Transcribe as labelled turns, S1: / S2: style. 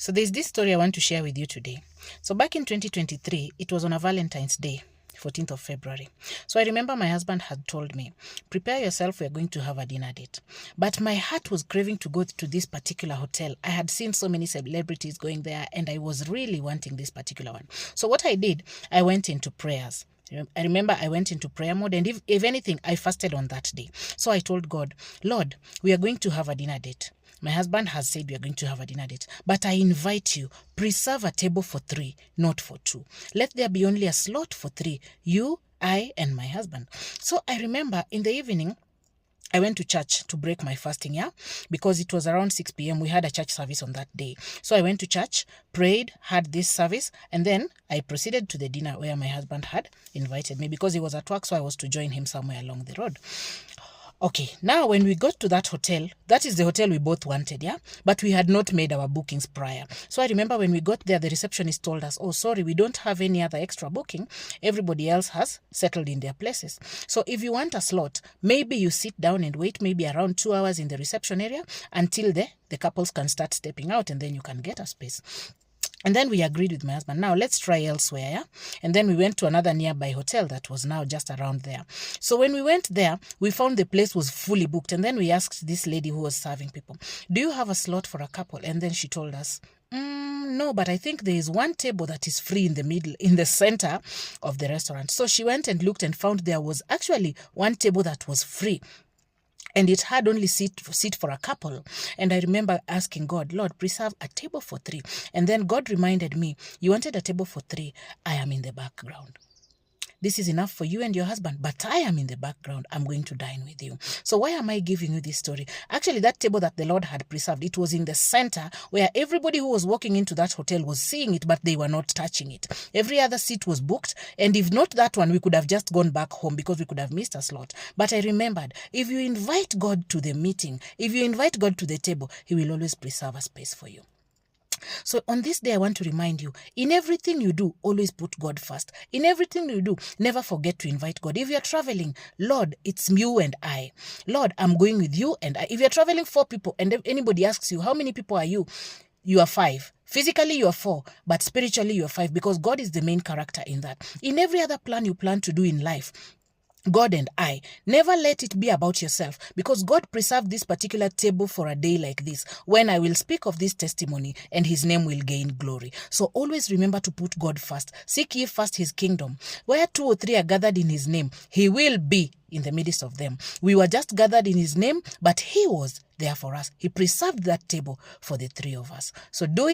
S1: So there's this story I want to share with you today. So back in 2023, it was on a Valentine's Day, 14th of February. So I remember my husband had told me, prepare yourself, we're going to have a dinner date. But my heart was craving to go to this particular hotel. I had seen so many celebrities going there and I was really wanting this particular one. So what I did, I went into prayers. I remember I went into prayer mode, and if anything, I fasted on that day. So I told God, Lord, we are going to have a dinner date. My husband has said we are going to have a dinner date, but I invite you, preserve a table for 3, not for 2. Let there be only a slot for 3, you, I, and my husband. So I remember in the evening, I went to church to break my fasting, because it was around 6 p.m. We had a church service on that day. So I went to church, prayed, had this service, and then I proceeded to the dinner where my husband had invited me because he was at work, so I was to join him somewhere along the road. Okay, now when we got to that hotel, that is the hotel we both wanted, but we had not made our bookings prior. So I remember when we got there, the receptionist told us, oh, sorry, we don't have any other extra booking. Everybody else has settled in their places. So if you want a slot, maybe you sit down and wait maybe around 2 hours in the reception area until the couples can start stepping out, and then you can get a space. And then we agreed with my husband, now let's try elsewhere, And then we went to another nearby hotel that was now just around there. So when we went there, we found the place was fully booked. And then we asked this lady who was serving people, do you have a slot for a couple? And then she told us, no, but I think there is one table that is free in the middle, in the center of the restaurant. So she went and looked and found there was actually one table that was free. And it had only seat for a couple. And I remember asking God, Lord, preserve a table for 3. And then God reminded me, you wanted a table for 3. I am in the background. This is enough for you and your husband, but I am in the background. I'm going to dine with you. So why am I giving you this story? Actually, that table that the Lord had preserved, it was in the center where everybody who was walking into that hotel was seeing it, but they were not touching it. Every other seat was booked. And if not that one, we could have just gone back home because we could have missed a slot. But I remembered, if you invite God to the meeting, if you invite God to the table, He will always preserve a space for you. So on this day, I want to remind you, in everything you do, always put God first. In everything you do, never forget to invite God. If you're traveling, Lord, it's you and I. Lord, I'm going with you and I. If you're traveling 4 people and if anybody asks you, how many people are you? You are 5. Physically, you are 4, but spiritually, you are 5 because God is the main character in that. In every other plan you plan to do in life, God and I, never let it be about yourself, because God preserved this particular table for a day like this, when I will speak of this testimony and His name will gain glory. So always remember to put God first. Seek ye first His kingdom. Where 2 or 3 are gathered in His name, He will be in the midst of them. We were just gathered in His name, but He was there for us. He preserved that table for the 3 of us. So do